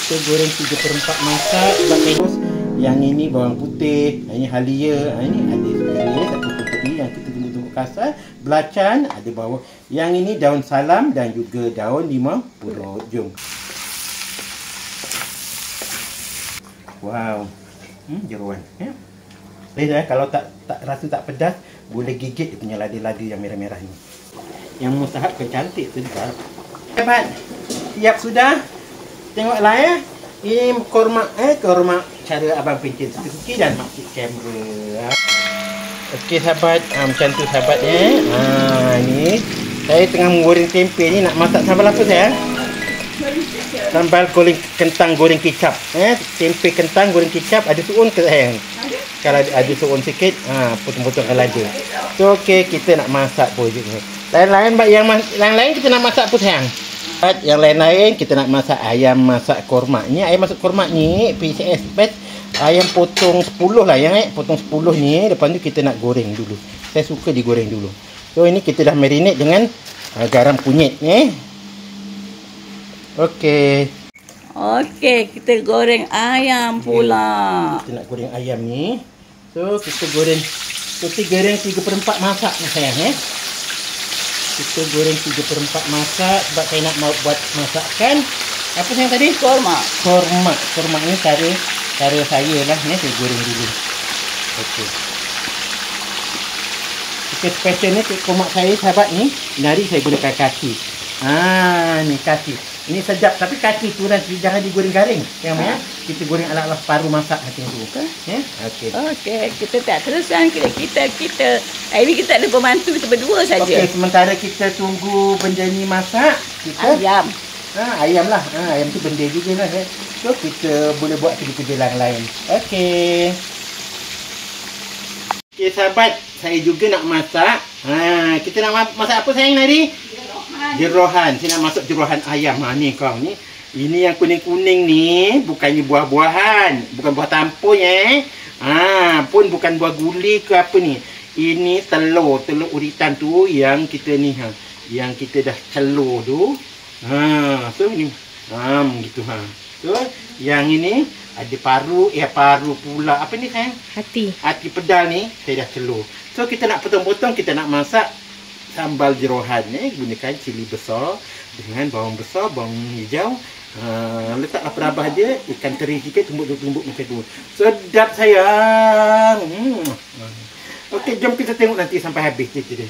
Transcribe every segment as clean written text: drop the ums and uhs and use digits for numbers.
kita goreng 3/4 masak sebab terus. Yang ini bawang putih, ini halia, ini ada sebilis, satu puteri yang kita tumbuk-tumbuk kasar, belacan, ada bawang. Yang ini daun salam dan juga daun limau purut. Jom. Wow. Jeruan, ya. Kalau tak rasa tak pedas, boleh gigit dia punya lada-lada yang merah-merah ni. Yang mustahak cantik tu juga. Hebat. Siap sudah. Tengoklah ya. Ini korma cara abang pencet suki dan masuk kamera. Okey sahabat, macam tu sahabat ya. Ni saya tengah menggoreng tempe ni. Nak masak sambal apa saya? Sambal goreng kentang goreng kicap. Tempe kentang goreng kicap. Ada suun ke sayang? Kalau ada suun sikit, potong-potong lada. So okey, kita nak masak pun juga. Lain-lain kita nak masak apa sayang? Yang lain-lain kita nak masak ayam masak korma. Ni ayam masak korma ni PCS best. Ayam potong 10 lah yang potong 10 ni. Lepas tu kita nak goreng dulu. Saya suka digoreng dulu. So ini kita dah marinate dengan garam kunyit ni. Okey. Okey, kita goreng ayam pula. Kita nak goreng ayam ni. So kita goreng 3/4 masak ni sayang Kita goreng 3/4 masak sebab saya nak buat masakan apa yang tadi? Korma ni cara saya lah ni, saya goreng dulu. Okey. Okey, special ni korma saya sahabat ni. Hari saya gunakan kaki. Ni kaki. Ini sedap tapi kaki tu jangan digoreng garing. Kita goreng ala-ala separuh masak macam tu. Okey. Okey, kita tak terusan kita ini kita ada pembantu kita berdua saja. Okey, sementara kita tunggu benda ni masak, kita ayam. Ayam lah. Ayam tu benda juga lah. So kita boleh buat kerja-kerja lain. Okey. Okey sahabat, saya juga nak masak. Kita nak masak apa sayang tadi? Jerohan. Saya nak masak jerohan ayam. Ni kau ni. Ini yang kuning-kuning ni bukannya buah-buahan, bukan buah tampur pun bukan buah guli ke apa ni. Ini telur uritan tu yang kita ni yang kita dah celur tu. So ini gitu So yang ini ada paru pula. Apa ni sayang? Hati pedal ni saya dah celur. So kita nak potong-potong, kita nak masak sambal jerohan gunakan cili besar dengan bawang besar, bawang hijau. Letaklah perabah dia, ikan teri sikit, tumbuk-tumbuk macam tu. Sedap sayang. Okey, jom kita tengok nanti sampai habis cerita dia.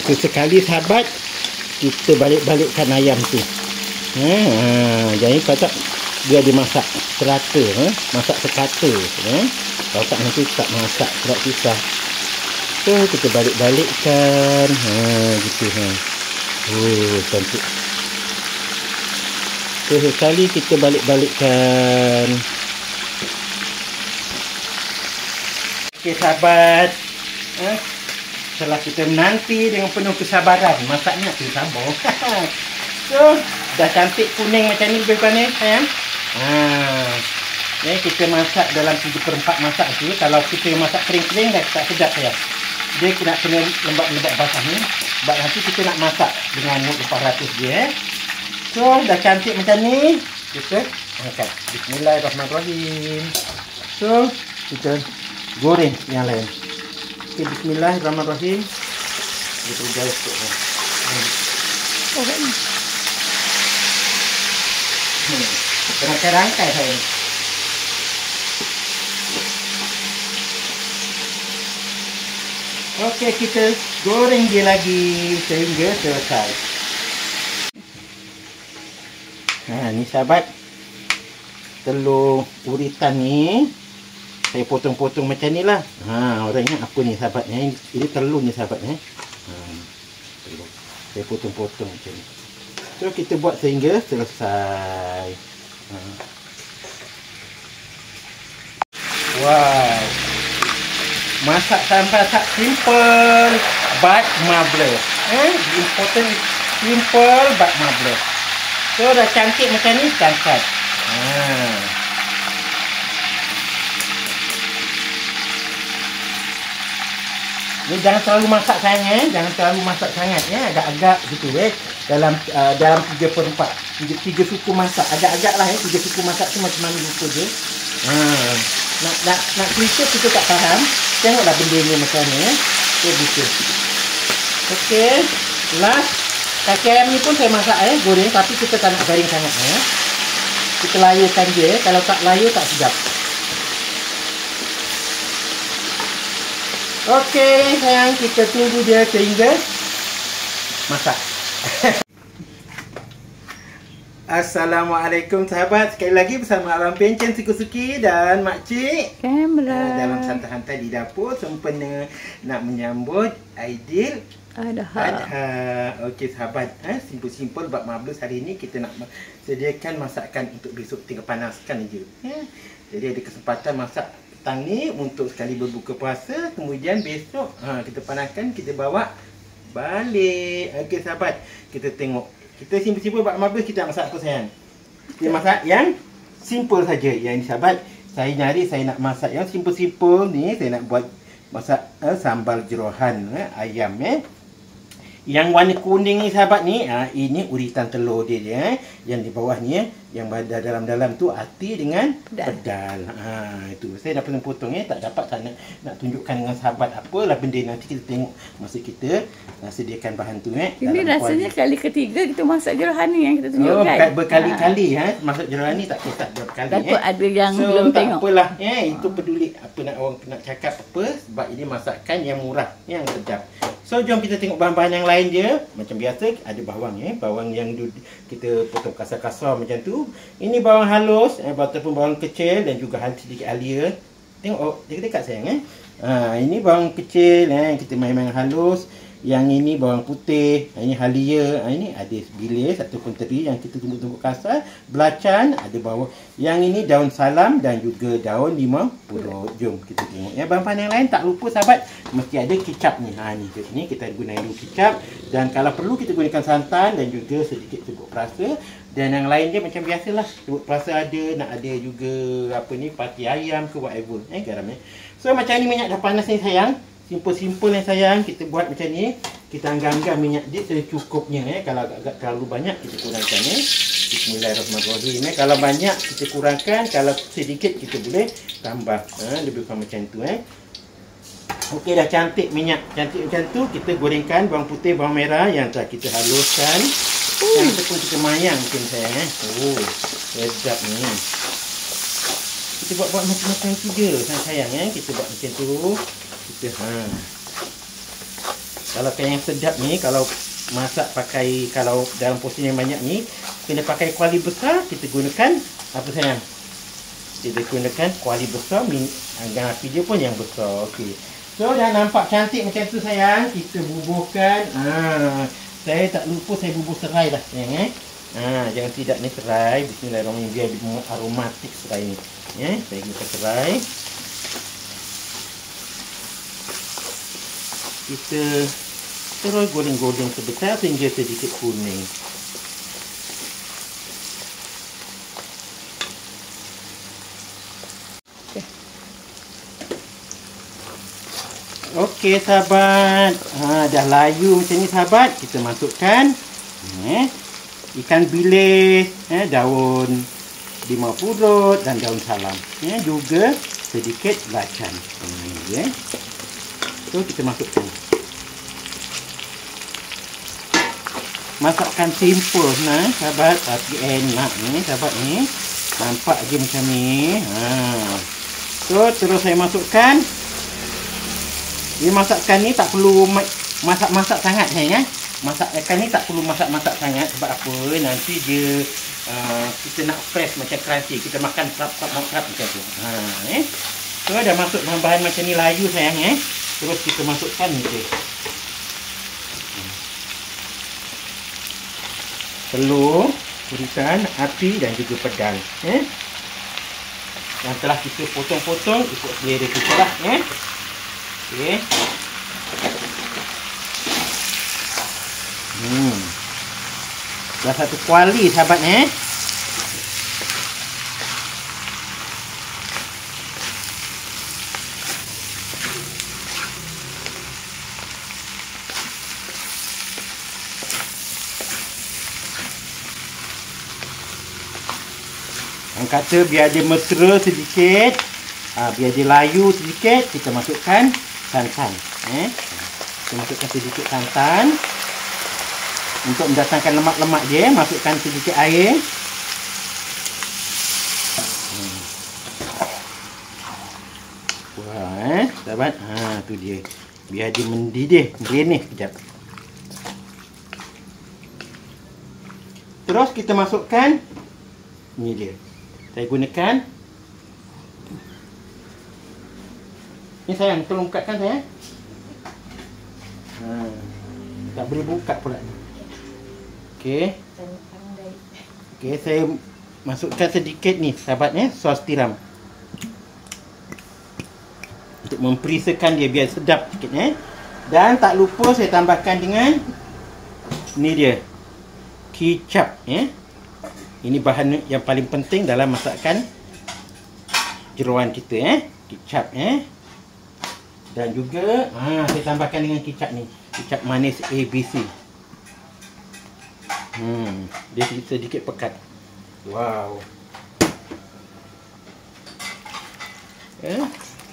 Sesekali sahabat kita balik-balikkan ayam tu. Jadi kata dia dimasak serata, masak sekata. Kalau tak nanti tak masak, tak susah. So kita balik-balikkan. Gitu cantik. So sekali kita balik-balikkan. Okey sahabat. Setelah kita menanti dengan penuh kesabaran, masaknya tu sabar. So dah cantik kuning macam ni lebih kurang ni sayang. Ni kita masak dalam 3/4 masak tu. Kalau kita masak kering-kering dah tak sedap sayang. Dia kena lembab-lembab basah ni. Sebab nanti kita nak masak dengan 400 dia. So dah cantik macam ni, kita angkat. Bismillahirrahmanirrahim. So kita goreng yang lain. Okay, bismillahirrahmanirrahim. Kita jauh sikit. Rangkai-rangkai saya. Okey, kita goreng dia lagi sehingga selesai. Ni sahabat, telur uritan ni saya potong-potong macam ni lah. Orang ingat apa ni sahabat ni? Ini telur ni sahabat ni. Saya potong-potong macam ni. So kita buat sehingga selesai. Wow. Masak sambal tak simple but marvelous. Important is simple but marvelous. So dah cantik macam ni, kita angkat. Ni jangan terlalu masak sangat, jangan terlalu masak sangat agak-agak gitu dalam 3/4. 3 suku masak. Agak-agak lah 3 suku masak tu macam mana lupa je. Nak cerita kita tak faham. Tengoklah benda ni macam ni ya. So gitu. Okey. Last kaki ayam ni pun saya masak goreng, tapi kita tak nak garing sangat ya. Kita layarkan dia. Kalau tak layar tak sedap. Okey sayang, kita tunggu dia sehingga masak. Assalamualaikum sahabat. Sekali lagi bersama Abang Pencen Suki-Suki dan Makcik Kamera. dalam santai-santai di dapur sempena nak menyambut Aidil Adha. Okey sahabat, simple-simple bab mablus hari ni kita nak sediakan masakan untuk besok, tinggal panaskan je. Jadi ada kesempatan masak petang ni untuk sekali berbuka puasa, kemudian besok kita panaskan, kita bawa balik. Okey sahabat, kita tengok. Kita simple-simple bab mablus, kita masak apa sayang? Kita masak yang simple saja. Yang ni sahabat, saya nak masak yang simple-simple ni. Saya nak buat masak sambal jerohan ayam Yang warna kuning ni sahabat ni, ini uritan telur dia yang di bawah ni yang pada dalam-dalam tu ati dengan pedal. Itu saya dah potong tak dapat nak tunjukkan dengan sahabat apalah benda, nanti kita tengok masa kita sediakan bahan tu Ini rasanya kali ketiga kita masak jerohan ni yang kita tunjukkan. Berkali-kali masak jerohan ni tak berkali. Takut ada yang belum tak tengok. Apalah itu peduli apa orang nak cakap apa, sebab ini masakan yang murah, yang sedap. So jom kita tengok bahan-bahan yang lain dia. Macam biasa ada bawang bawang yang kita potong kasar-kasar macam tu. Ini bawang halus ataupun bawang kecil dan juga sedikit halia. Tengok dekat-dekat sayang ini bawang kecil kita main-main halus. Yang ini bawang putih, ini halia, ini ada bilis ataupun teri yang kita tumbuk-tumbuk kasar, belacan, ada bawang. Yang ini daun salam dan juga daun limau purut. Jom kita tengok. Bahan-bahan yang lain tak lupa sahabat, mesti ada kicap ni. Ni kita guna dulu kicap, dan kalau perlu kita gunakan santan dan juga sedikit serbuk perasa. Dan yang lain dia macam biasalah, serbuk perasa ada, nak ada juga pati ayam ke whatever, garam So macam ni minyak dah panas ni sayang. Simple-simple yang sayang, kita buat macam ni. Kita anggar-anggar minyak dia secukupnya Kalau agak-agak terlalu banyak kita kurangkan Bismillahirrahmanirrahim. Kalau banyak kita kurangkan, kalau sedikit kita boleh tambah. Lebih kurang macam tu Okey, dah cantik minyak, cantik macam tu, kita gorengkan bawang putih, bawang merah yang telah kita haluskan. Yang tu pun kita mayang mungkin sayang sedap ni. Kita buat macam-macam tu je sayang kita buat macam tu. Kalau yang sedap ni, kalau masak pakai, kalau dalam porsi yang banyak ni, kena pakai kuali besar. Kita gunakan apa sayang? Kita gunakan kuali besar, anggar api dia pun yang besar. Okey. So dah nampak cantik macam tu sayang. Kita bubuhkan. Saya tak lupa saya bubuh serai dah sayang jangan tidak ni serai. Bismillahirrahmanirrahim, biar aromatik serai ni. Saya gunakan serai. Kita terus goreng-goreng sebentar sehingga sedikit kuning. Okey sahabat, dah layu macam ni sahabat, kita masukkan ikan bilis, daun limau purut dan daun salam, juga sedikit belacan. So kita masukkan. Masakan simple sahabat, tapi enak ni sahabat ni. Nampak je macam ni. So terus saya masukkan. Dia masakan ni tak perlu masak-masak sangat Masakan ni tak perlu masak-masak sangat. Sebab apa? Nanti dia kita nak fresh macam crunchy. Kita makan trap-trap macam tu. So dah masuk bahan-bahan macam ni layu sayang Terus kita masukkan ni je. Telur, uritan, api dan juga pedal. Yang telah kita potong-potong ikut selera kita lah. Okey. Dah satu kuali sahabat Orang kata biar dia mesra sedikit, biar dia layu sedikit, kita masukkan santan. Kita masukkan sedikit santan untuk mendatangkan lemak-lemak dia. Masukkan sedikit air. Wah, sahabat. Tu dia. Biar dia mendidih, merenih sekejap. Terus kita masukkan, ni dia. Saya gunakan. Ni sayang, tolong bukatkan sayang. Tak boleh buka pula ni. Okey. Okey, saya masukkan sedikit ni sahabat sos tiram. Untuk memperisakan dia biar sedap sikit Dan tak lupa saya tambahkan dengan ni dia. Kicap Ini bahan yang paling penting dalam masakan jeroan kita kicap dan juga saya tambahkan dengan kicap ni, kicap manis ABC. Dia sedikit pekat. Wow.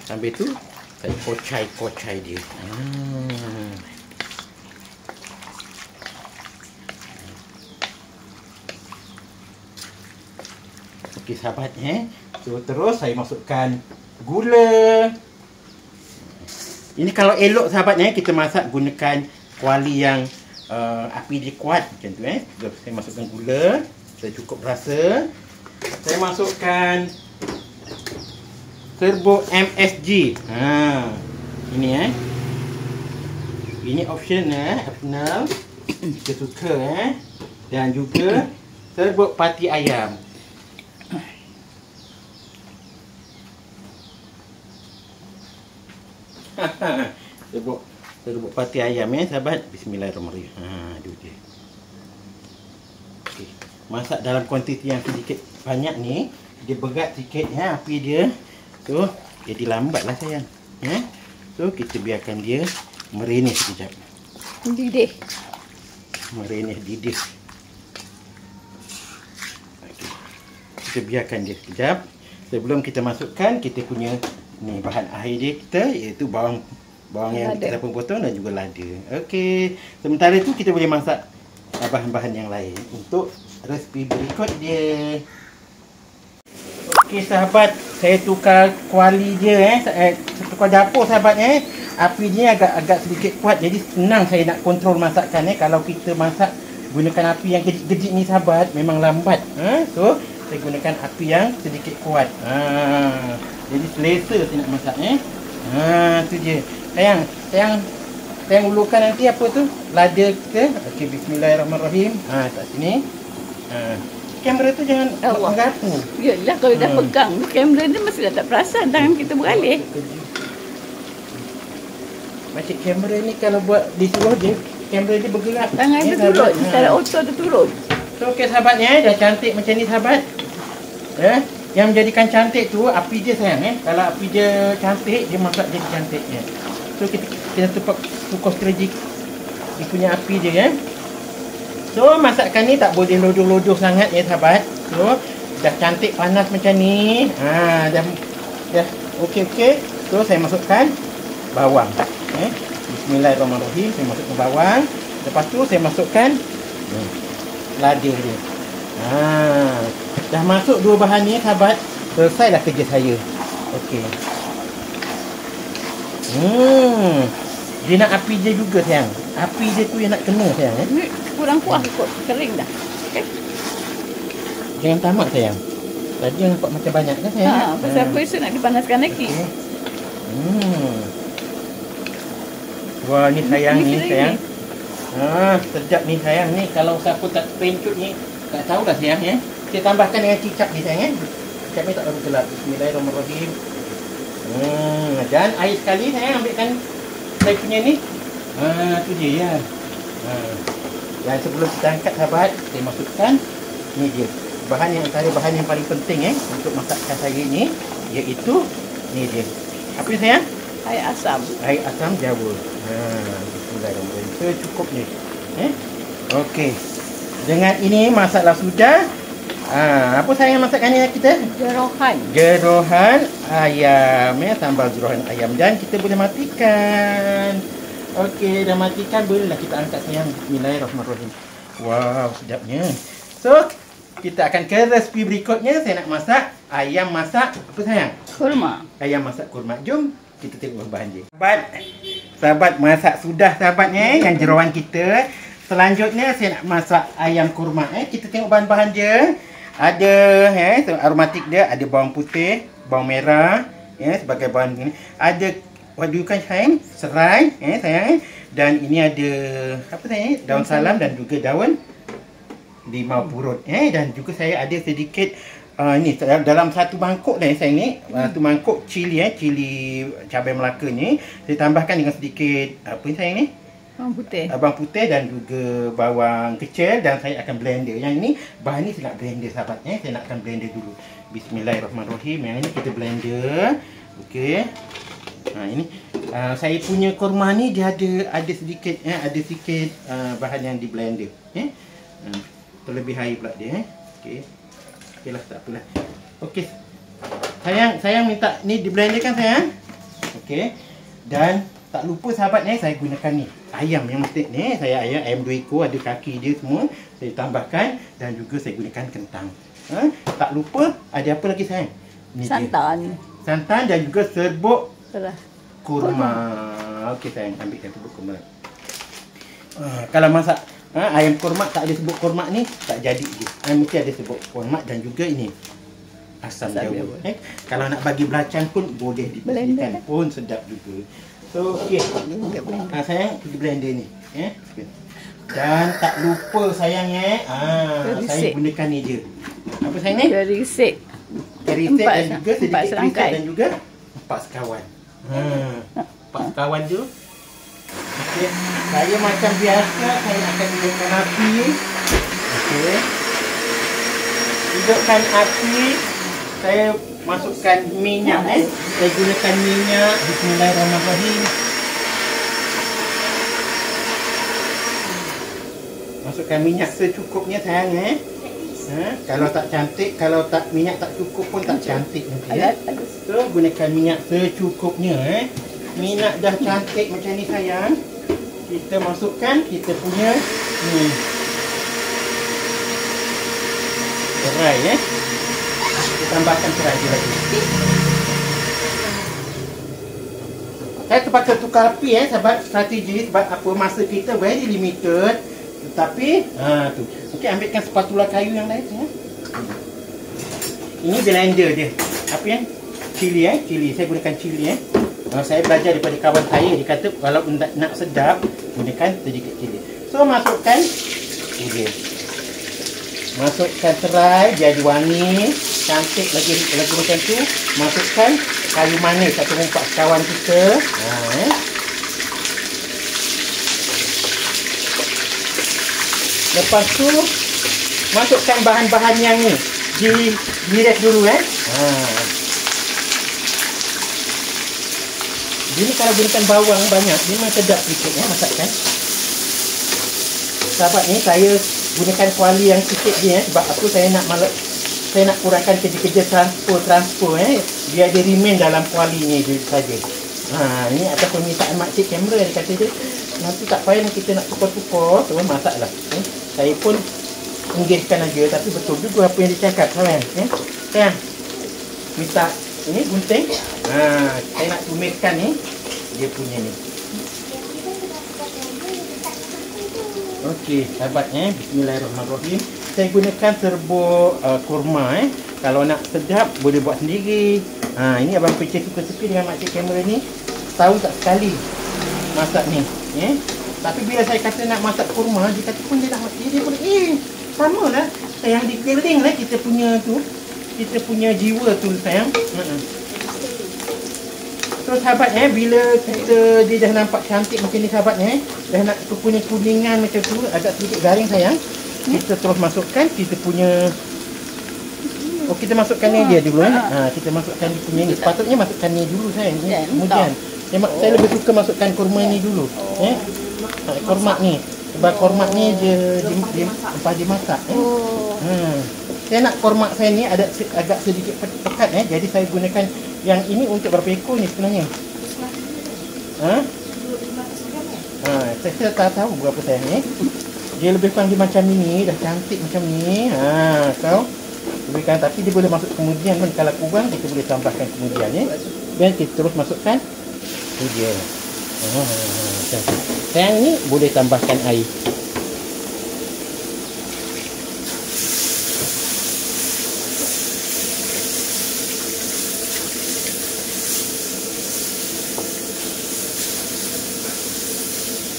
Sambil tu saya kocai dia. Okey sahabat So terus saya masukkan gula. Ini kalau elok sahabat kita masak gunakan kuali yang api dia kuat macam tu Saya masukkan gula. Saya cukup rasa. Saya masukkan serbuk MSG. Ini ini optional. Jika suka dan juga serbuk pati ayam. Serbuk pati ayam sahabat. Bismillahirrahmanirrahim. Aduh dia. Okey. Masak dalam kuantiti yang sedikit banyak ni, dia berat sikit api dia. So, jadi lambatlah sayang. So, kita biarkan dia merenih sekejap. Didih. Merenih didih. Okey. Kita biarkan dia sekejap. Sebelum kita masukkan kita punya ni bahan akhir dia kita, iaitu bawang yang kita potong dan juga lada. Okey. Sementara itu kita boleh masak bahan-bahan yang lain untuk resipi berikut dia. Okey sahabat, saya tukar kuali dia tukar dapur sahabat Api dia agak sedikit kuat, jadi senang saya nak kontrol masakan Kalau kita masak gunakan api yang gejik-gejik ni sahabat, memang lambat. So saya gunakan api yang sedikit kuat. Jadi selesa saya nak masak tu je. Sayang ulurkan nanti apa tu? Lada kita. Okey, bismillahirrahmanirrahim. Kat sini. Kamera tu jangan merapu. Yalah, kalau dah pegang kamera ni mesti dah tak perasan tangan kita beralih. Macam kamera ni kalau buat disuruh je, kamera dia bergerak. Tangan dia turun, secara auto dia turun. So okey sahabat dah cantik macam ni sahabat. Yang menjadikan cantik tu api dia sayang Kalau api dia cantik, dia masak jadi cantik So kita tukar strategi dia punya api dia So masakan ni tak boleh lodoh-lodoh sangat sahabat. So dah cantik panas macam ni. Dah okey. So saya masukkan bawang. Bismillahirrahmanirrahim. Saya masukkan bawang. Lepas tu saya masukkan lada dia. Dah masuk dua bahan ni sahabat, selesailah kerja saya. Okey. Dia nak api dia juga sayang. Api dia tu yang nak kena sayang Ni kurang kuah kot, kering dah. Okey. Jangan tamak sayang. Tadi yang nampak macam banyak kan sayang? Pasal aku esok nak dipanaskan lagi. Wah ni sayang ni sayang. Sedap ni sayang ni. Kalau siapa tak pencut ni, tak tahulah sayang Saya tambahkan dengan kicap ni sayang Kicap ni tak terlalu gelap. Bismillahirrahmanirrahim. Dan air sekali sayang ambilkan saya punya ni. Tu dia Dan sebelum kita angkat sahabat, saya masukkan ni dia. Bahan yang antara bahan yang paling penting untuk masakan saya ni, iaitu ni dia. Apa ni sayang? Air asam. Air asam Jawa. Bismillahirrahmanirrahim. So cukup ni. Okey. Dengan ini masaklah sudah. Apa sayang masakan ni kita? Jerohan. Jerohan ayam, sambal jerohan ayam. Dan kita boleh matikan. Okey, dah matikan, bolehlah kita angkat sayang. Bismillahirrahmanirrahim. Wow, sedapnya. So, kita akan ke resipi berikutnya. Saya nak masak ayam masak apa sayang? Kurma. Ayam masak kurma. Jom kita tengok bahan dia. Sahabat masak sudah sahabatnya yang jeroan kita. Selanjutnya saya nak masak ayam kurma. Kita tengok bahan-bahan dia. Ada aromatik dia, ada bawang putih, bawang merah sebagai bahan ini. Ada wadukan sayang, serai sayang. Dan ini ada apa sayang? Daun salam dan juga daun limau purut. Dan juga saya ada sedikit ni dalam satu mangkuk dah saya ni, satu mangkuk cili cili cabai Melaka ni saya tambahkan dengan sedikit apa ni sayang ni? Bawang putih dan juga bawang kecil, dan saya akan blender. Yang ini bahan ni saya nak blender sahabat saya nakkan blender dulu. Bismillahirrahmanirrahim. Yang ini kita blender. Okey. Ini saya punya kurma ni dia ada sedikit bahan yang di blender. Terlebih air pula dia. Okey. Okeylah, tak apalah. Okey. Sayang minta ni di blender kan sayang? Okey. Dan tak lupa sahabat saya gunakan ni ayam yang mesti ni. Saya ayam 2 ekor, ada kaki dia semua. Saya tambahkan dan juga saya gunakan kentang. Tak lupa ada apa lagi sayang? Ni santan. Dia. Santan dan juga serbuk kurma. Okey sayang, ambilkan serbuk kurma. Kalau masak ayam kurma tak ada serbuk kurma ni tak jadi dia. Mesti ada serbuk kurma dan juga ini asam jawa. Kalau nak bagi belacan pun boleh dibersihkan pun sedap juga. So okey. Sayang pergi blender ni. Dan tak lupa sayang saya gunakan ni je. Apa sayang ni? Kerisik. Kerisik dan juga sedikit kerisik dan juga 4 sekawan. 4 sekawan je. Okey, saya macam biasa saya akan hidupkan api. Okey. Hidupkan api. Saya masukkan minyak Saya gunakan minyak. Bismillahirrahmanirrahim. Masukkan minyak secukupnya sayang kalau tak cantik, kalau tak minyak tak cukup pun tak cantik nanti So gunakan minyak secukupnya Minyak dah cantik macam ni sayang. Kita masukkan kita punya serai kita tambahkan serai dia lagi. Saya terpaksa tukar api sebab strategi, sebab apa, masa kita very limited. Tetapi tu. Okey, ambilkan spatula kayu yang lain Ini blender dia. Apa yang? Cili cili. Saya gunakan cili saya belajar daripada kawan saya, dia kata kalau nak sedap gunakan sedikit cili. So masukkan cili. Masukkan serai jadi wangi, cantik lagi macam tu. Masukkan kayu manis atau 4 sekawan kita. Lepas tu masukkan bahan-bahan yang ni. Diiris dulu Ini kalau gunakan bawang banyak memang sedap sikit masakan. Sahabat ni saya gunakan kuali yang sikit je sebab aku saya nak kurangkan kerja-kerja transfer biar dia remain dalam kuali ni je saja. Ini atas permintaan makcik kamera, dia kata dia nanti tak payah kita nak tukar-tukar, so masaklah. Saya pun enggihkan aja, tapi betul juga apa yang dia cakap sayang. Sayang minta ini gunting. Saya nak tumiskan ni dia punya ni. Okey, sahabat bismillahirrahmanirrahim. Saya gunakan serbuk kurma Kalau nak sedap boleh buat sendiri. Ini abang Pecah suka-suka dengan makcik kamera ni. Tahu tak sekali masak ni. Tapi bila saya kata nak masak kurma, dia kata pun dia dah mati. Dia pun sama lah. Sayang dikering lah kita punya tu. Kita punya jiwa tu sayang. So sahabat bila dia dah nampak cantik macam ni sahabat dah nak punya kuningan macam tu, agak sedikit garing sayang. Kita terus masukkan kita punya kita masukkan ni dia dulu kita masukkan dia punya ni. Sepatutnya masukkan ni dulu sayang. Kemudian saya lebih suka masukkan kurma ni dulu. Kurma ni. Sebab kurma ni dia lepas dimasak. Saya nak korma saya ni ada agak sedikit pekat jadi saya gunakan yang ini untuk berapa ekor ni sebenarnya? Ha? Saya tak tahu berapa saya ni. Dia lebih kurang dia macam ni, dah cantik macam ni. Kau lebihkan, tapi dia boleh masuk kemudian kan, kalau kurang kita boleh tambahkan kemudian dan kita terus masukkan tu dia. Sayang ni boleh tambahkan air.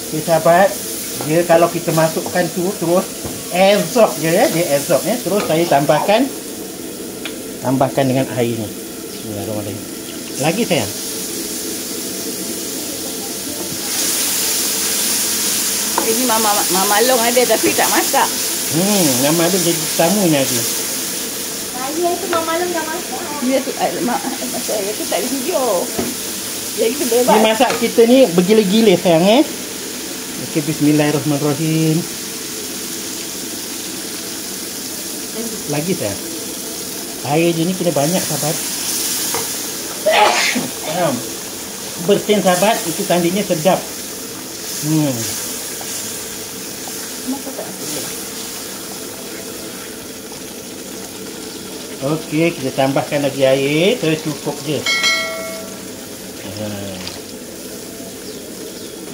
Okay, sahabat, dia kalau kita masukkan tu terus absorb je dia absorb terus saya tambahkan dengan air ni. Bismillahirrahmanirrahim. Lagi sayang. Ini Mama Long ada tapi tak masak. Mama Long jadi tamunya tu. Saya itu Mama Long dah masak. Dia tu saya tu tak ada video. Jadi kita bebas. Ni masak kita ni bergila-gila sayang Okey, bismillahirrahmanirrahim. Lagi sayang. Air je ni kena banyak sahabat. Bersin sahabat, itu tandanya sedap. Okey, kita tambahkan lagi air secukup je.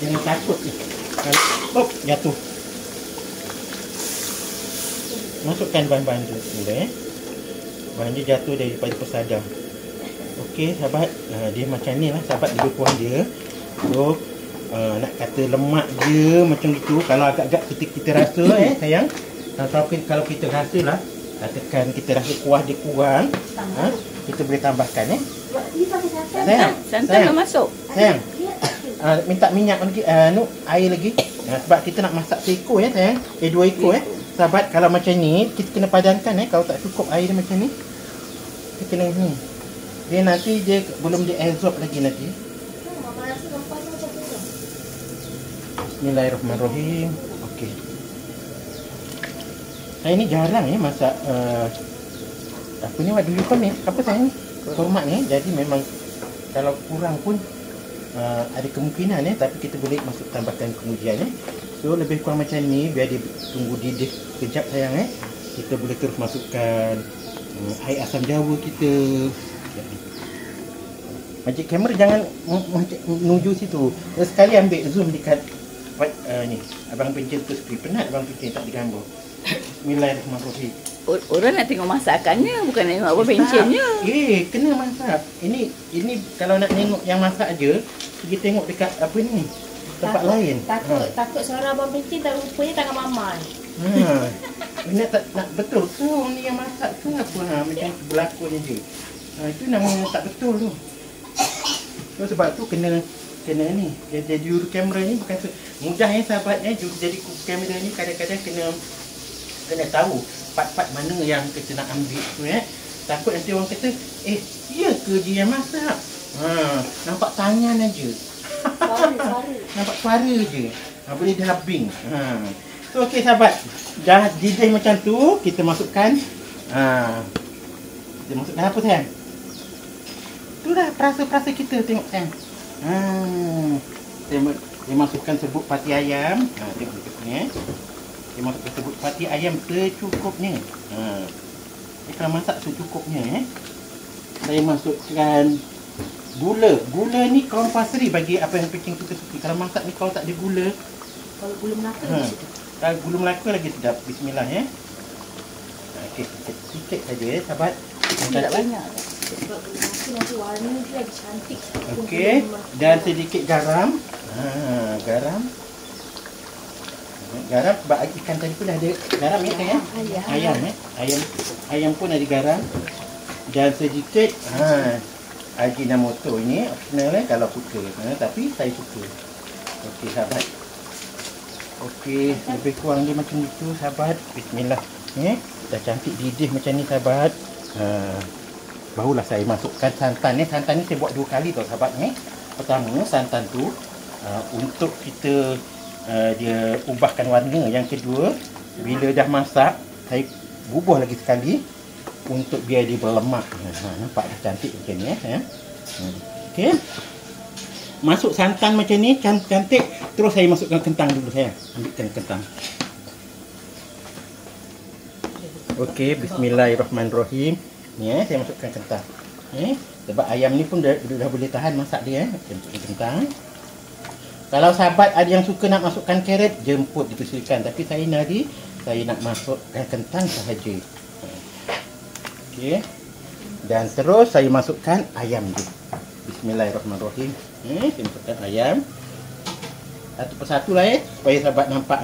Jangan takut ni. Kalau jatuh. Masukkan bahan-bahan tu mula bahan dia jatuh daripada pesadam. Okey sahabat, dia macam ni lah sahabat, lebih kurang dia. So nak kata lemak dia macam itu. Kalau agak-agak kita rasa sayang, kalau kita rasa lah, katakan kita rasa kuah dia kurang, kita boleh tambahkan sayang. Santan dah masuk. Sayang, minta minyak lagi, air lagi. Sebab kita nak masak seekor sayang, 2 ekor sahabat. Kalau macam ni kita kena padankan kalau tak cukup air dia macam ni, kita kena ni. Dia nanti dia belum dia absorb lagi nanti. Bismillahirrahmanirrahim. Okey. Saya ni jarang masak apa ni, what do you call ni? Apa saya ni? Korma ni. Jadi memang kalau kurang pun ada kemungkinan tapi kita boleh tambahkan kemudian So lebih kurang macam ni, biar dia tunggu didih kejap sayang kita boleh terus masukkan air asam jawa kita. Magic camera jangan menuju situ. Sekali ambil zoom dekat ni. Abang pencet tu screen. Penat abang pencet tak digambar. Bismillahirrahmanirrahim. Orang nak tengok masakannya, bukan nak tengok apa pencennya. Kena masak. Ini kalau nak tengok yang masak aja, pergi tengok dekat apa ni, tempat lain. Takut suara abang pencin, tak rupanya tangan Mama. Ini nak betul tu ni yang masak tu apa macam berlakon je. Itu namanya tak betul tu. So, sebab tu kena ni. Jadi juru kamera ni bukan mudah sahabat juru jadi kamera ni kadang-kadang kena tahu part-part mana yang kita nak ambil tu Takut nanti orang kata, iya ke dia yang masak? Nampak tangan aja. Nampak suara je. Boleh dubbing. So okey sahabat, dah didih macam tu, kita masukkan kita masukkan apa sayang? Tu dah perasa-perasa kita, tengok sayang. Dia masukkan serbuk pati ayam. Tengok ni dia masukkan serbuk pati ayam secukupnya. Dia akan masak secukupnya Saya masukkan gula. Gula ni compulsory bagi apa yang kucing kita suka. Kalau masak ni kalau tak ada gula, Kalau gula Melaka kalau gula Melaka lagi sedap. Bismillah Okey, sikit saja sahabat. Tak banyak. Sebab gula Melaka nanti warna dia lagi cantik. Okey, dan sedikit garam. Garam sebab ikan tadi pun ada garam sayang. Ayam pun ada garam. Dan sedikit Ajinomoto ini optional kalau suka. Tapi saya suka. Okey sahabat. Okey, lebih kurang dia macam itu sahabat. Bismillah. Dah cantik didih macam ni sahabat. Barulah saya masukkan santan Santan ni saya buat 2 kali tau sahabat Pertama santan tu untuk kita dia ubahkan warna. Yang kedua, bila dah masak, bubuh lagi sekali untuk biar dia berlemak. Nampak dah cantik macam ni sayang. Okey. Masuk santan macam ni cantik. Terus saya masukkan kentang dulu sayang. Ambilkan kentang. Okey, bismillahirrahmanirrahim. Ni saya masukkan kentang. Sebab ayam ni pun dah boleh tahan masak dia. Masukkan kentang. Kalau sahabat ada yang suka nak masukkan carrot, jemput dipersilakan. Tapi saya nak masukkan kentang sahaja. Okey. Dan terus saya masukkan ayam dia. Bismillahirrahmanirrahim. Saya masukkan ayam. Satu persatu lah supaya sahabat nampak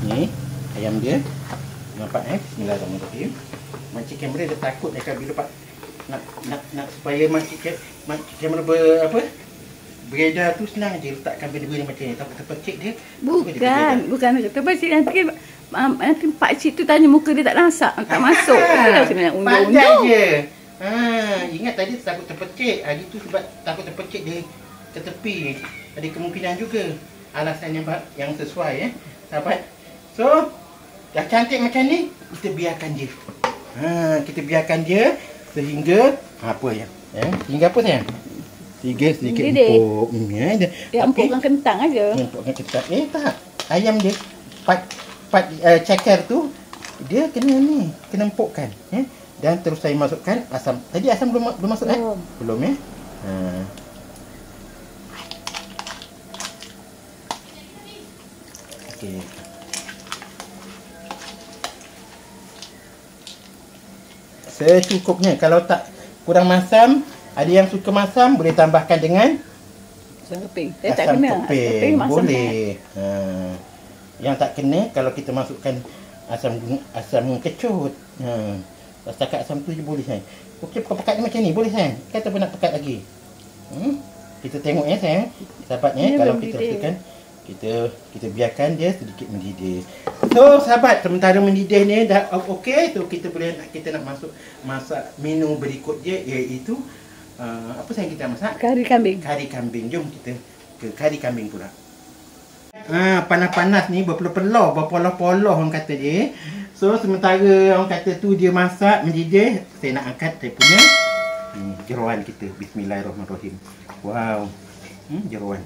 Ni ayam dia. Nampak Bismillahirrahmanirrahim. Makcik kamera dia takut bila nak supaya makcik kamera beredar tu senang je letakkan benda-benda macam ni. Takut terpecik dia. Bukan terpecik nanti pak cik tu tanya muka dia tak masak, tak masuk. Pandai je. Ingat tadi takut terpecik. Hari tu sebab takut terpecik dia ke tepi. Ada kemungkinan juga alasan yang sesuai sahabat. So dah cantik macam ni, kita biarkan dia. Kita biarkan dia sehingga sehingga apa sayang? Sedikit empuk. Dia empukkan kentang aja. Empukkan kentang. Tak. Ayam dia part ceker tu dia kena empukkan. Dan terus saya masukkan asam. Tadi asam belum masuk Belum Okey. Secukupnya. Kalau tak kurang masam, ada yang suka masam boleh tambahkan dengan asam keping. Asam keping boleh. Yang tak kena kalau kita masukkan asam kecut. Setakat asam tu je boleh sayang. Okey, pekat dia macam ni boleh sayang. Kata pun nak pekat lagi. Kita tengok sayang. Sahabat kalau kita rasakan kita biarkan dia sedikit mendidih. So sahabat, sementara mendidih ni dah okey, so kita nak masak menu berikut dia, iaitu apa sayang kita masak? Kari kambing. Kari kambing. Jom kita ke kari kambing pula. Panas-panas ni berpoloh-poloh orang kata dia. So sementara orang kata tu dia masak mendidih, saya nak angkat saya punya jeroan kita. Bismillahirrahmanirrahim. Wow. Jeroan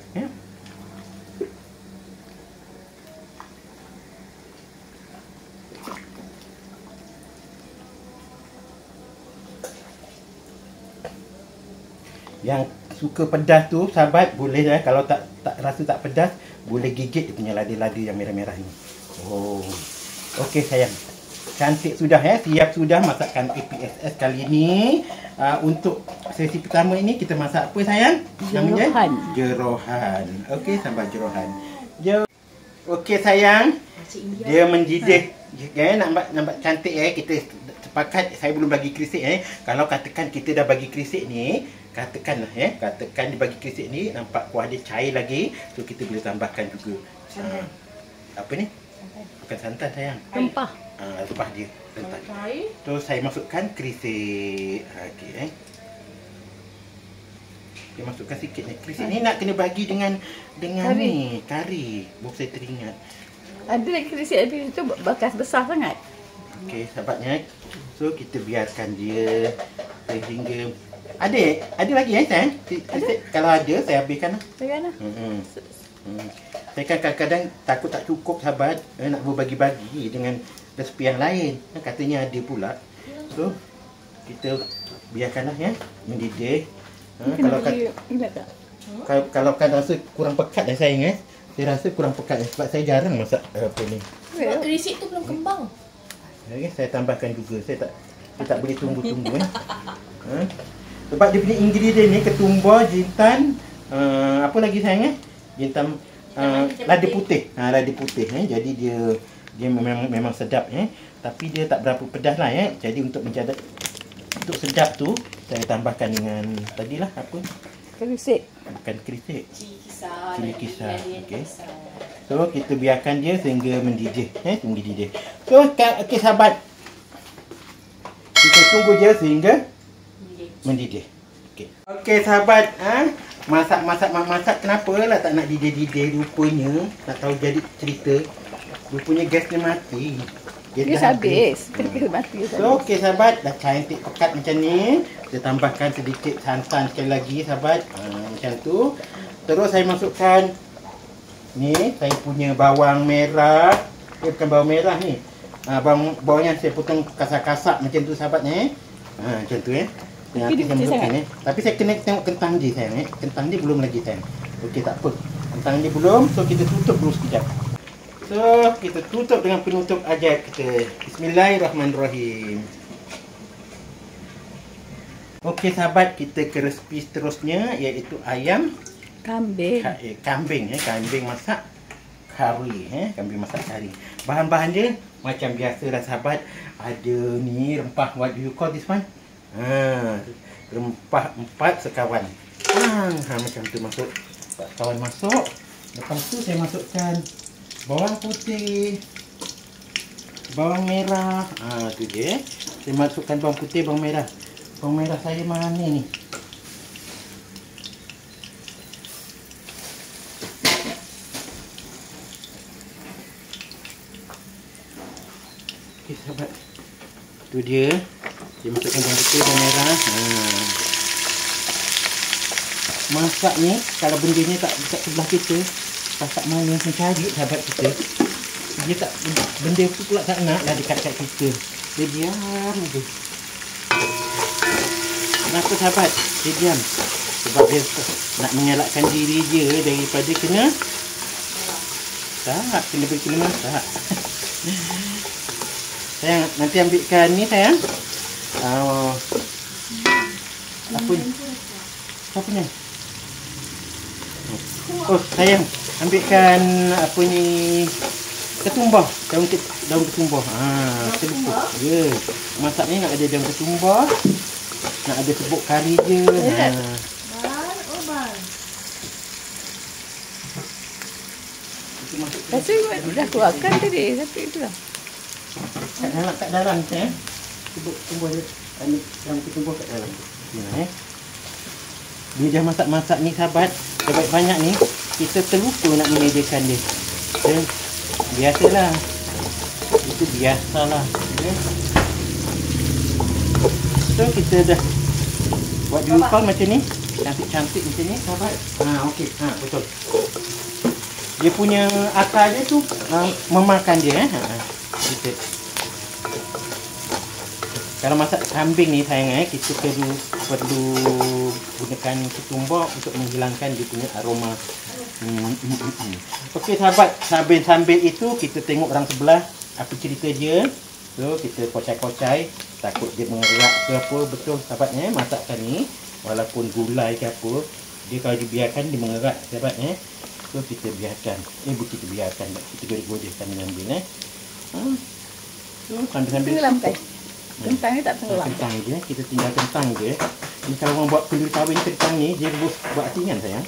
Yang suka pedas tu sahabat boleh kalau tak rasa tak pedas, boleh gigit dia punya lada-lada yang merah-merah ni. Okey sayang. Cantik sudah siap sudah masakan APSS kali ini. Untuk sesi pertama ini kita masak apa sayang? Namanya jerohan. Okey, sambal jerohan. Okey sayang. Dia mendidih. Nampak cantik kita sepakat saya belum bagi krisik Kalau katakan kita dah bagi krisik ni, katakan dia bagi krisik ni nampak kuah dia cair lagi, so kita boleh tambahkan juga apa ni? Bukan santan sayang. Rempah. Rempah dia santan. So saya masukkan krisik. Okey Dia masukkan sikit ni. Krisik ni nak kena bagi dengan kari. Baru saya teringat. Ada lagi krisik tapi itu bekas besar sangat. Okey sahabatnya. So kita biarkan dia sehingga ada lagi sayang? Kalau ada saya habiskan. Saya kan kadang-kadang takut tak cukup sahabat, nak berbagi-bagi dengan resipi yang lain. Katanya ada pula. So kita biarkanlah mendidih. Kalau kan rasa kurang pekat sayang saya rasa kurang pekat sebab saya jarang masak apa ni. Krisik tu belum kembang. Saya tambahkan juga. Saya tak boleh tunggu-tunggu sebab dia punya ingredient ni ketumbar, jintan, apa lagi sayang jintan, lada putih. Lada putih jadi dia memang sedap tapi dia tak berapa pedas lah Jadi untuk sedap tu saya tambahkan dengan tadilah apa? Krisik. Bukan krisik. Cili kisar. Okey. So kita biarkan dia sehingga mendidih mendidih. So okey sahabat. Kita tunggu dia sehingga mendidih. Okey sahabat, masak kenapa lah tak nak didih-didih rupanya. Tak tahu jadi cerita. rupanya gas dia mati. Dia dah habis. Kita mati. So, okey sahabat, dah cantik pekat macam ni. Kita tambahkan sedikit santan sekali lagi sahabat. Macam tu. Terus saya masukkan ni, saya punya bawang merah. Bukan bawang merah ni. Bawangnya saya potong kasar-kasar macam tu sahabat ni. Macam tu Nanti saya masukkan Tapi saya kena tengok kentang dia sayang Kentang dia belum lagi sayang. Okey, tak apa. Kentang dia belum. So, kita tutup dulu sekejap. So, kita tutup dengan penutup ajaib kita. Bismillahirrahmanirrahim. Okey sahabat, kita ke resipi seterusnya iaitu ayam Kambing. Kambing masak kari kambing masak kari. Bahan-bahan dia macam biasa lah sahabat. Ada ni rempah, what do you call this one? Rempah 4 sekawan. Macam tu masuk. Kawan masuk. Lepas tu saya masukkan bawang putih, bawang merah. Tu dia. Saya masukkan bawang putih, bawang merah. Bawang merah saya mana ni? Okey sahabat. Tu dia. Saya masukkan bawang putih, bawang merah. Masak ni, kalau benda ni tak dekat sebelah kita, tak mana mencari sahabat kita. Dia tak, benda tu pula tak nak lah dekat kita. Dia diam je. Kenapa sahabat? Dia diam. Sebab dia nak menyalahkan diri dia daripada kena masak. Sayang, nanti ambilkan ni sayang. Apa ni? Apa ni? Oh sayang, ambilkan apa ni, ketumbar, daun ketumbar. Kita lupa. Ya, masak ni nak ada daun ketumbar, nak ada serbuk kari je. Tapi dah keluarkan tadi, tapi itulah. Kat dalam saya. Serbuk ketumbar je. Daun ketumbar kat dalam. Ni dia dah masak-masak ni sahabat. Sebab banyak ni, kita terlupa nak menyediakan dia. Biasalah. Itu biasalah. So, kita dah buat jumpa macam ni. Cantik-cantik macam ni sahabat. Okey. Betul. Dia punya akar dia tu memakan dia. Kita. Kalau masak kambing ni sayang kita perlu gunakan ketumbar untuk menghilangkan dia punya aroma. Okey sahabat, sambil itu kita tengok orang sebelah apa cerita dia. So kita kocai-kocai, takut dia mengerak ke apa. Betul sahabatnya, masakan ni walaupun gulai ke apa, dia kalau dibiarkan dia mengerak sahabatnya. So kita biarkan. Kita biarkan, kita godeh-godehkan dengan dia. So sambil-sambil Tenggelamkan. Kentang ni tak tenggelam. Kentang je, kita tinggal kentang je. Ni kalau orang buat kenduri kahwin kentang ni, dia buat asingan sayang.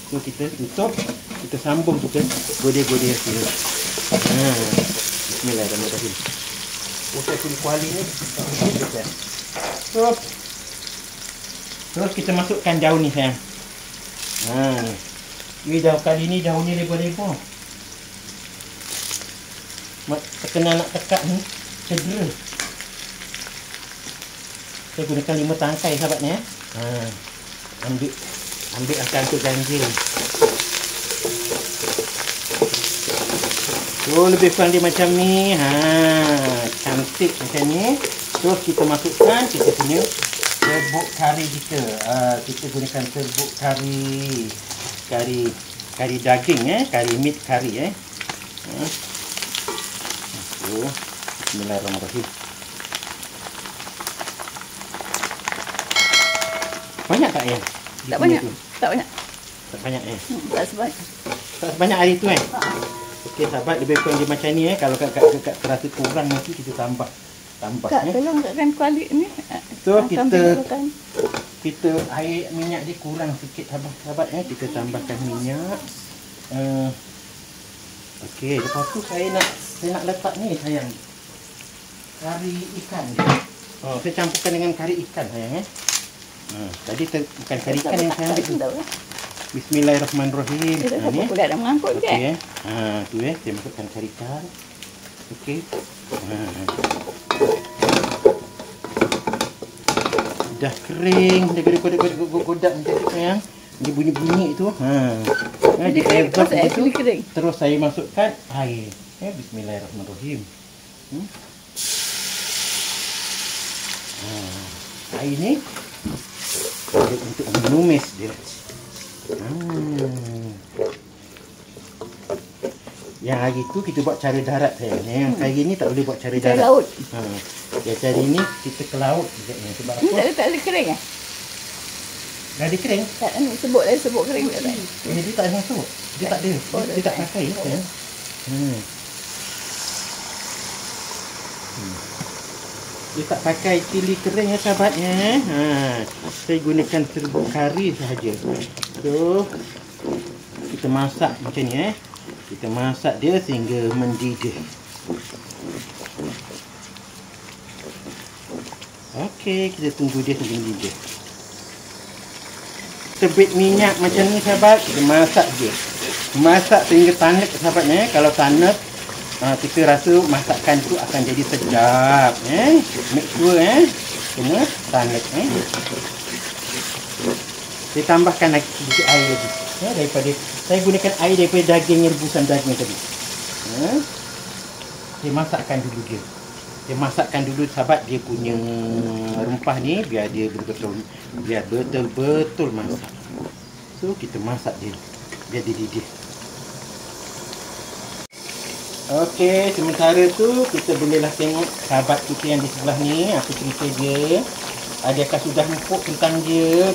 So kita tutup, kita sambung tu ke godeh-godeh dia. Bismillahirrahmanirrahim. Saya pilih kuali ni. So, terus kita masukkan daun ni sayang. Ni daun kali ni daun ni lebar-lebar. Terkena nak tekak ni, cedera. Saya gunakan 5 tangkai sahabatnya. Ambil akar untuk ganjil. So lebih kurang dia macam ni. Cantik macam ni. Terus kita masukkan kita punya serbuk kari kita. Kita gunakan serbuk kari daging kari meat kari Bismillahirrahmanirrahim. Banyak tak ya? Tak banyak. Tak banyak. Tak banyak Tak sebanyak. Tak sebanyak hari tu Okey sahabat, lebih kurang dia macam ni Kalau kat terasa kurang nanti kita tambah. Kak tolong kakkan kuali ni. So kita air minyak dia kurang sikit sahabat kita tambahkan minyak. Okey, lepas tu saya nak letak ni sayang. Kari ikan. Saya campurkan dengan kari ikan sayang Tadi bukan kari ikan yang saya ambil tu. Bismillahirrahmanirrahim. Kita tak boleh dah mengangkut je. Okey tu saya masukkan karikan. Okey. Dah kering, dah godak macam tu sayang. Dia bunyi-bunyi tu. Dia absorb tu. Terus saya masukkan air. Bismillahirrahmanirrahim. Air ni untuk menumis dia. Yang hari tu kita buat cara darat sayang. Yang hari ni tak boleh buat cara darat. Laut. Yang hari ni kita ke laut sebab apa? Tak ada kering ah? Dah ada kering? Tak ada sebut kering tak ada. Dia tak ada masuk. Dia tak ada. Dia tak pakai sayang. Dia tak pakai cili kering ya sahabatnya. Saya gunakan serbuk kari sahaja. So kita masak macam ni Kita masak dia sehingga mendidih. Okey, kita tunggu dia sehingga mendidih. Tebit minyak macam ni sahabat, kita masak dia. Masak sehingga tanek sahabatnya. Kalau tanek kita rasa masakan tu akan jadi sedap. Make sure kena tanek. Saya tambahkan lagi sedikit air lagi. Daripada saya gunakan air daripada daging rebusan daging tadi. Saya masakkan dulu dia. Saya masakkan dulu sahabat dia punya rempah ni biar dia betul-betul masak. So kita masak dia biar dia didih. Okey, sementara tu kita bolehlah tengok sahabat kita yang di sebelah ni, apa cerita dia. Adakah sudah empuk kentang dia?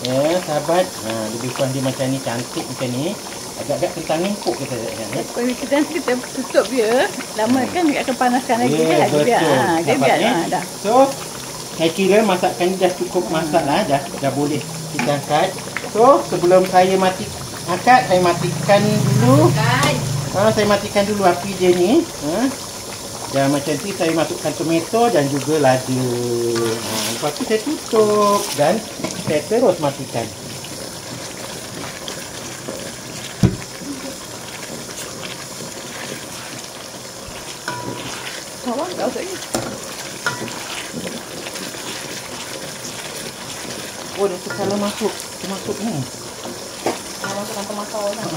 Ya, sahabat. Lebih kurang dia macam ni, cantik macam ni. Agak-agak kentang ni empuk kita kita tutup dia. Lama kan dia akan panaskan lagi dia. Betul. Dia biar dah. So, saya kira masakan ni dah cukup masak lah. Dah boleh kita angkat. So, sebelum saya angkat, saya matikan dulu. Saya matikan dulu api dia ni. Dan macam tu saya masukkan tomato dan juga lada. Lepas tu saya tutup dan saya terus matikan. Kawan kau tadi. Oh, dia tersalah masuk. Dia masuk ni. Masuk tanpa masak orang.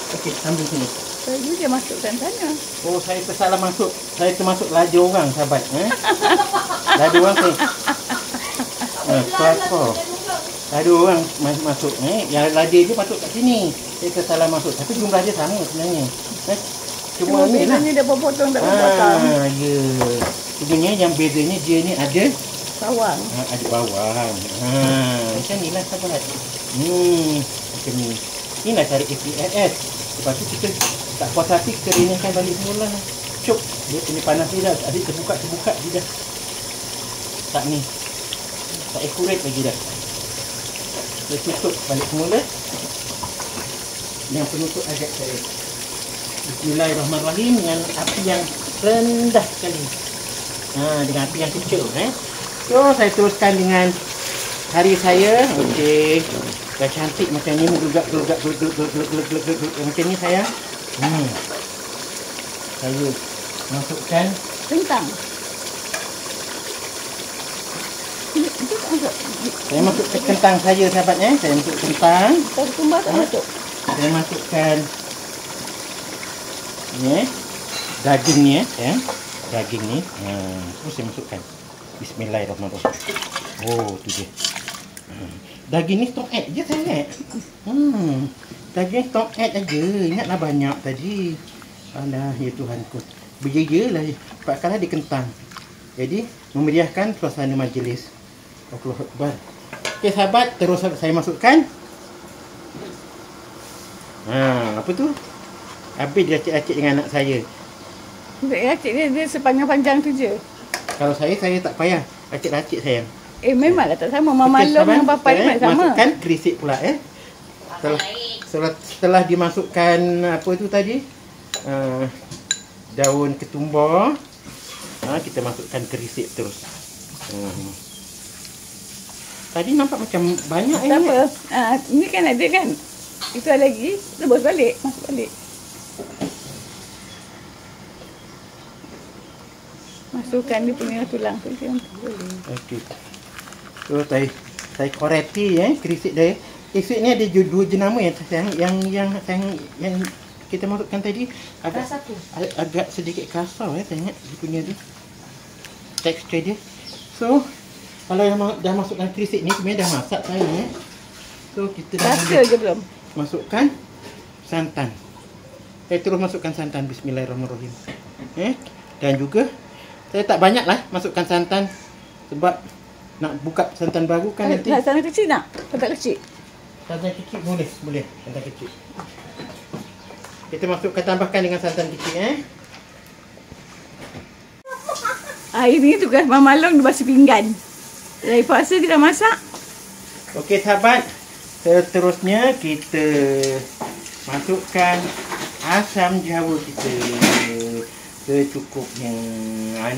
Okey, sambil sini. Tadi dia masukkan sana. Oh, saya tersalah masuk. Saya termasuk lada orang, sahabat. Lada orang saya. Lada orang masuk. Yang lada dia patut kat sini. Saya tersalah masuk. Tapi jumlah dia sama sebenarnya. Cuma ni lah. Dia potong tak potong. Ya. Sebenarnya yang bezanya dia ni ada bawang. Ada bawang. Macam ni lah sahabat. Macam ni. Inilah cara APLS. Lepas tu kita tak puas hati, kita ringankan balik semula. Cuk. Dia punya panas dia dah. Adik terbuka dia dah. Tak ni. Tak accurate lagi dah. Dia tutup balik semula. Yang penutup agak saya. Bismillahirrahmanirrahim. Dengan api yang rendah sekali. Dengan api yang kecil. So, saya teruskan dengan hari saya. Okey. Dah cantik macam ni, gelugak macam ni sayang. Saya masukkan Kentang. Saya masukkan kentang saya sahabatnya. Saya masuk kentang. Tahu tumbang tak masuk. Saya masukkan ni daging ni daging ni. Terus saya masukkan. Bismillahirrahmanirrahim. Oh, tu dia. Daging ni stop add je saya. Daging stop add aja. Ingatlah banyak tadi. Alah, ya Tuhanku. Berjaya lah. Pakkanlah di kentang. Jadi, memeriahkan suasana majlis. Allahu Akbar. Okey sahabat, terus saya masukkan. Apa tu? Habis dia racik-racik dengan anak saya. Racik dia sepanjang-panjang tu je. Kalau saya tak payah. Racik-racik sayang. Memanglah tak sama. Mama Long dengan bapa dia sama. Masukkan kerisik pula Setelah dimasukkan apa tu tadi? Daun ketumbar. Kita masukkan kerisik terus. Tadi nampak macam banyak Tak apa. Ini kan ada kan. Itu ada lagi. Rebus balik. Masuk balik. Masukkan dia punya tulang tu. Okey. So saya koreksi krisik dia. Krisik ni ada dua jenama yang kita masukkan tadi agak sedikit kasar saya ingat dia punya tu. Tekstur dia. So kalau dah masukkan krisik ni sebenarnya dah masak saya So kita dah Rasa je belum. masukkan santan. Saya terus masukkan santan. Bismillahirrahmanirrahim. Dan juga saya tak banyak lah masukkan santan sebab nak buka santan baru kan nanti. Santan kecil nak? Santan kecil? Santan kecil boleh santan kecil. Kita masukkan, tambahkan dengan santan kecil Ini tugas Mama Long dia basuh pinggan. Dari puasa kita masak. Okey sahabat, seterusnya kita masukkan asam jawa kita secukupnya.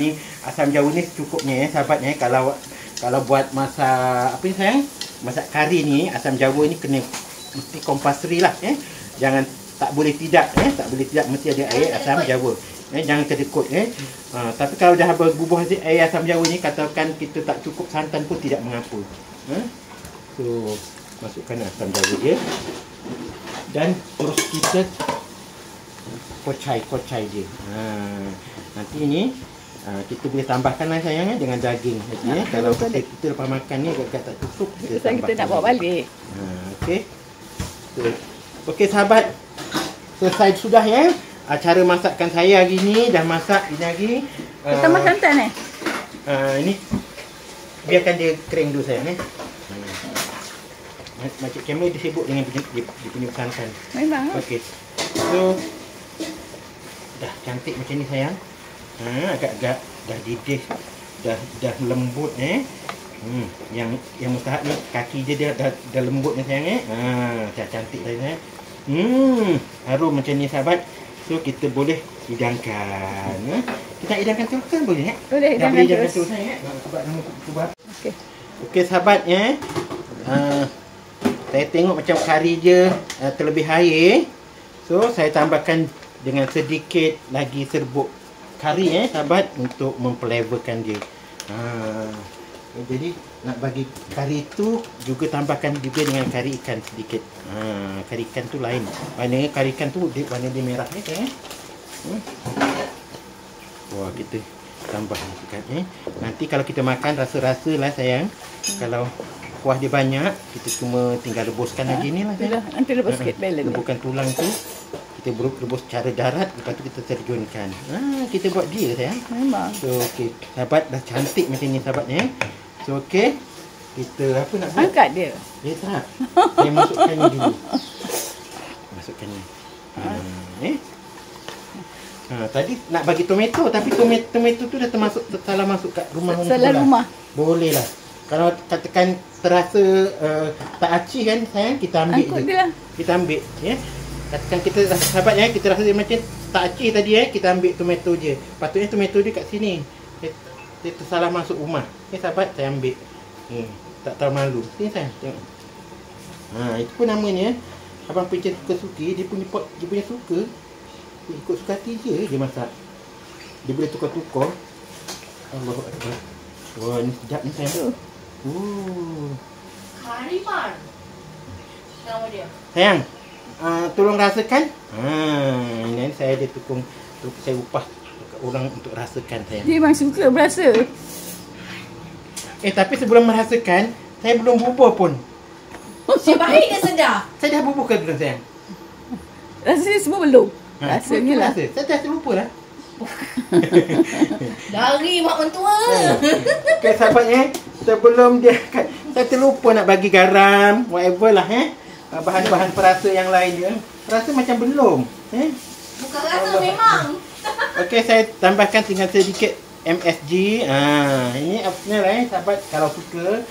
Ni asam jawa ni secukupnya sahabat kalau buat masak apa ni sayang? Masak kari ni asam jawa ni kena mesti compulsory lah Jangan tak boleh tidak mesti ada air asam jawa. Jangan kedekut tapi kalau dah berbubuh air asam jawa ni, katakan kita tak cukup santan pun tidak mengapa. So masukkan asam jawa dia dan terus kita kocai dia. Nanti ni kita boleh tambahkan lah sayang dengan daging kalau kita lepas makan ni agak tak cukup, kita nak bawa balik. Okey. Okey sahabat, selesai sudah cara masakan saya hari ni. Dah masak ini lagi. Tambah santan Ini biarkan dia kering dulu sayang Macam kamera dia sibuk dengan dia punya santan. Memang. Okey. So dah cantik macam ni sayang. Agak-agak dah didih, dah lembut yang mustahak ni kaki dia dah lembut ni sayang dah cantik sayang. Harum macam ni sahabat. So kita boleh hidangkan. Kita hidangkan terus kan boleh Boleh hidangkan terus. Sebab nama cuba. Okey. Okey sahabat saya tengok macam kari je terlebih air. So saya tambahkan dengan sedikit lagi serbuk kari sahabat untuk memflavorkan dia. Jadi nak bagi kari tu juga tambahkan juga dengan kari ikan sedikit. Kari ikan tu lain. Maknanya kari ikan tu warna dia merah Wah, kita tambah ikan Nanti kalau kita makan rasa-rasa lah sayang. Kalau kuah dia banyak, kita cuma tinggal rebuskan lagi ni lah sayang. Nanti rebus sikit balance. Rebuskan tulang tu. Kita rebus cara darat, lepas tu kita terjunkan. Kita buat dia sayang. Memang. So okey, sahabat dah cantik macam ni sahabat So okey, kita apa nak buat? Angkat dia. Ya tak. Saya masukkan ni dulu. Masukkan ni. Tadi nak bagi tomato, tapi tomato tu dah termasuk salah masuk kat rumah. Salah rumah. Boleh lah. Kalau katakan terasa tak acih kan sayang, kita ambil Angkut je. dia lah. Kita ambil Katakan kita sahabat kita rasa dia macam tak acih tadi kita ambil tomato je. Patutnya tomato dia kat sini. Dia tersalah masuk rumah. Sahabat saya ambil. Tak tahu malu. Sini sayang tengok. Itu pun namanya abang pencet suka-suki, dia punya suka. Dia ikut suka hati je dia masak. Dia boleh tukar-tukar. Allahu Akbar. Wah, ni sedap ni sayang. Kari pan. Nama dia. Sayang, tolong rasakan. Ini saya ada tukung saya upah orang untuk rasakan sayang. Dia memang suka berasa. Tapi sebelum merasakan, saya belum bubur pun. Baik ke sedap? Saya dah bubur ke belum sayang? Rasanya semua belum. Rasanya lah. Saya dah terlupa lah. Dari mak mentua. Okay, sahabat sebelum dia saya terlupa nak bagi garam, whatever lah bahan-bahan perasa yang lain rasa macam belum Bukan rasa memang. Okey, saya tambahkan dengan sedikit MSG. Ini optional sahabat kalau suka.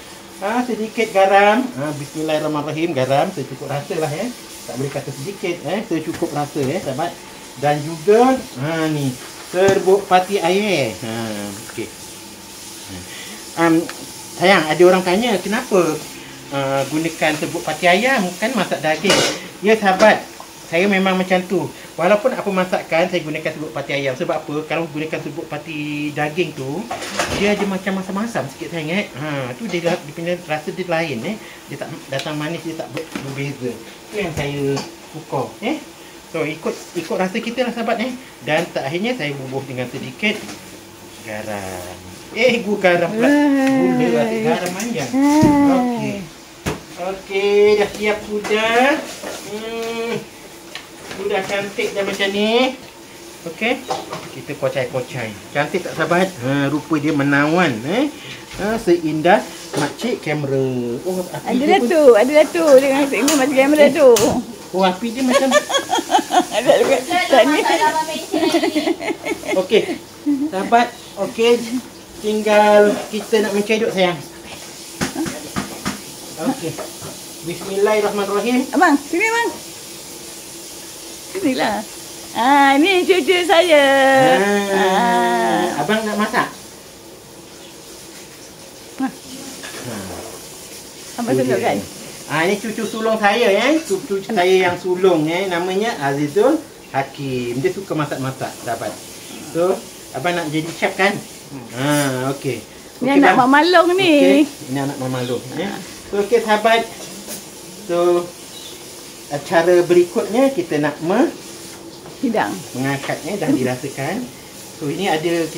Sedikit garam. Bismillahirrahmanirrahim. Garam secukup rasa lah tak boleh kata sedikit secukup rasa sahabat. Dan juga ni serbuk pati air. Okey. Sayang, ada orang tanya kenapa gunakan serbuk pati ayam, kan masak daging. Ya sahabat, saya memang macam tu. Walaupun apa masakan saya gunakan serbuk pati ayam. Sebab apa? Kalau gunakan serbuk pati daging tu, dia ada macam masam-masam sikit sangat. Tu dia punya rasa dia lain Dia tak datang manis, dia tak berbeza. Itu yang saya ukur So ikut rasa kita lah sahabat Dan akhirnya saya bubuh dengan sedikit garam. Garam pula. Gula rasa garam aja. Okey, dah siap sudah. Sudah cantik dah macam ni. Okey. Kita kocai-kocai. Cantik tak sahabat? Rupa dia menawan seindah makcik kamera. Ada tu dengan seindah makcik kamera tu. Api dia macam Ada dekat ni. Okey. Sahabat, okey. Tinggal kita nak mencedok sayang. Okey. Bismillahirrahmanirrahim. Abang, sini abang. Sinilah. Ni cucu saya. Abang nak masak? Abang tunjukkan. Ini cucu sulung saya cucu saya yang sulung namanya Azizul Hakim. Dia suka masak-masak, sahabat. So, abang nak jadi chef kan? Okey. Ni anak Mak Malong ni. Ini anak Mak Malong So, okey sahabat. So, cara berikutnya kita nak hidang. Mengangkatnya dah dirasakan. So, ini ada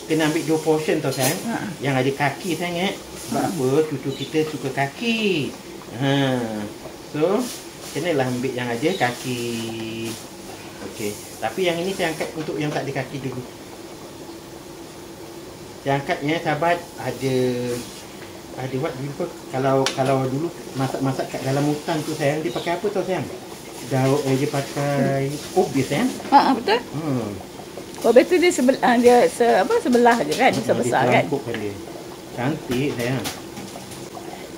kena ambil 2 portion tau sayang. Yang ada kaki sangat. Sebab apa? Cucu kita suka kaki. So, kenalah ambil yang ada kaki. Okey. Tapi yang ini saya angkat untuk yang tak ada kaki dulu. Saya angkatnya sahabat ada buat dulu kalau dulu masak-masak kat dalam hutan tu sayang, dia pakai apa tau sayang? Daun dia pakai obis sayang. Betul. Obis tu dia sebelah je kan, sebesar kan. Dia. Cantik sayang.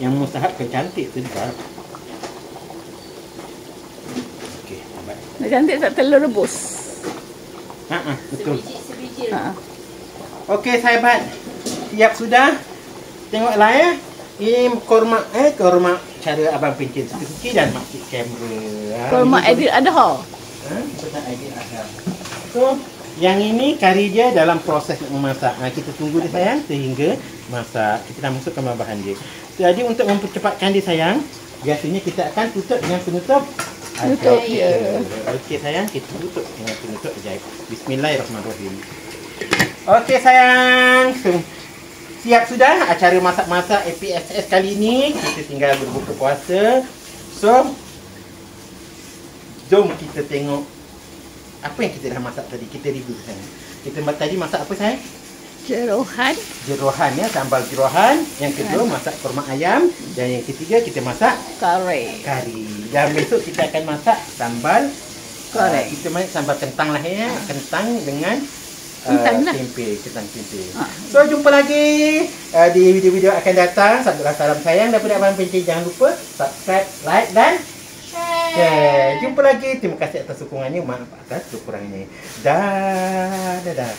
Yang mustahab kan cantik tu juga. Okey, sahabat. Cantik tak telur rebus. Betul. Sebiji. Okey sahabat. Siap sudah? Tengoklah Ini korma cara abang pencet sikit-sikit dan makcik kamera. Korma Aidil Adha. Betul Aidil Adha. So, yang ini kari dia dalam proses nak memasak. Kita tunggu dia sayang sehingga masak. Kita dah masukkan bahan dia. Jadi untuk mempercepatkan dia sayang, biasanya kita akan tutup dengan penutup ya. Okey sayang, kita tutup dengan penutup ajaib. Bismillahirrahmanirrahim. Okey sayang, siap sudah acara masak-masak APSS kali ini. Kita tinggal berbuka puasa. So, jom kita tengok apa yang kita dah masak tadi. Kita review sayang. Kita tadi masak apa sayang? Jerohan sambal jerohan. Yang kedua masak korma ayam. Dan yang ketiga kita masak kari. Dan besok kita akan masak sambal kita masak sambal kentang lah kentang dengan tempe. So jumpa lagi di video-video akan datang. Salam sayang daripada Abang Pencet. Jangan lupa subscribe, like dan share. Jumpa lagi. Terima kasih atas sokongannya. Maaf atas kekurangannya. Dadah.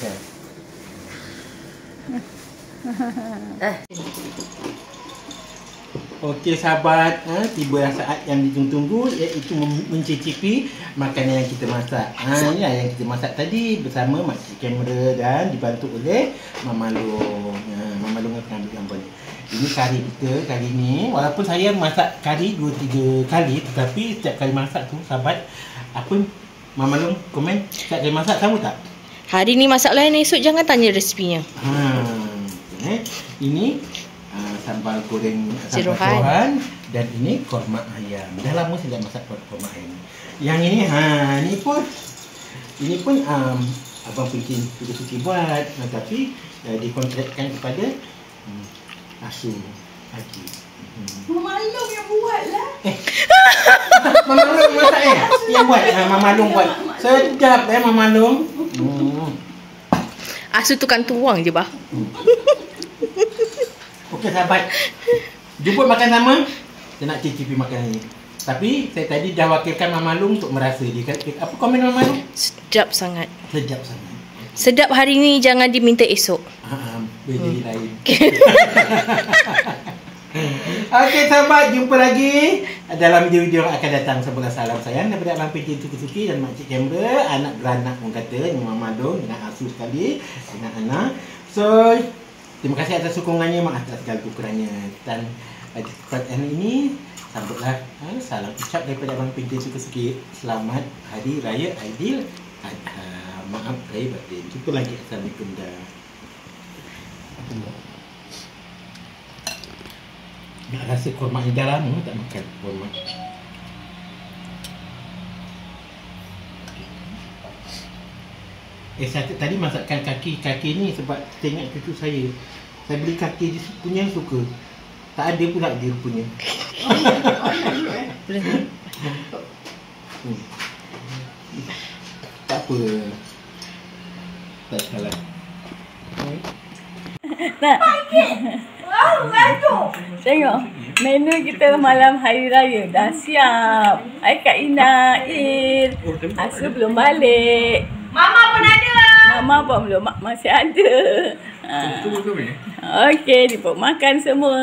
Okey sahabat, tiba saat yang ditunggu-tunggu, iaitu mencicipi makanan yang kita masak. Inilah yang kita masak tadi bersama makcik kamera dan dibantu oleh Mama Long. Mama Long akan ambil gambar. Ini kari kita kali ni. Walaupun saya masak kari 2-3 kali, tetapi setiap kali masak tu sahabat, apa Mama Long komen setiap kali masak tahu tak? Hari ni masak lain, esok jangan tanya resepinya. Ini sambal goreng jerohan dan ini korma ayam. Dah lama saya tak masak korma ayam. Yang ini ini pun abang Pencet sudah suka buat, tapi dikontrakkan kepada Asu Haji. Mama Long yang buat lah. Mama Long masak yang buat. Mama Long buat. Sedap Mama Long. Asu tukang tuang je bah. Okey sahabat, jumpa makan sama. Saya nak cicipi makanan ini. Tapi saya tadi dah wakilkan Mama Long untuk merasa dia. Apa komen Mama Long? Sedap sangat. Sedap sangat. Sedap hari ni, jangan diminta esok. Dia jadi lain. Okey sahabat, jumpa lagi dalam video-video yang akan datang. Semoga salam sayang daripada Abang PJ Suki-Suki dan Makcik kamera. Anak beranak orang kata, Mama Dong dengan Asu sekali dengan anak. So, terima kasih atas sokongannya, maaf atas segala kekurangannya. Dan di kesempatan ini sambutlah salam ucap daripada Abang PJ Suki-Suki. Selamat Hari Raya Aidiladha. Maaf lahir batin. Jumpa lagi. Assalamualaikum dah. Nak rasa korma yang dah lama tak makan korma. Tadi masakkan kaki ni sebab kita ingat cucu saya. Saya beli kaki dia punya suka. Tak ada pula dia punya. Tak apa. Tak salah. Nak. Tengok menu kita malam hari raya dah siap. Hai Kak Ina, Asu belum balik. Mama pun ada. Mama pun belum, masih ada. Okey, dibuat makan semua.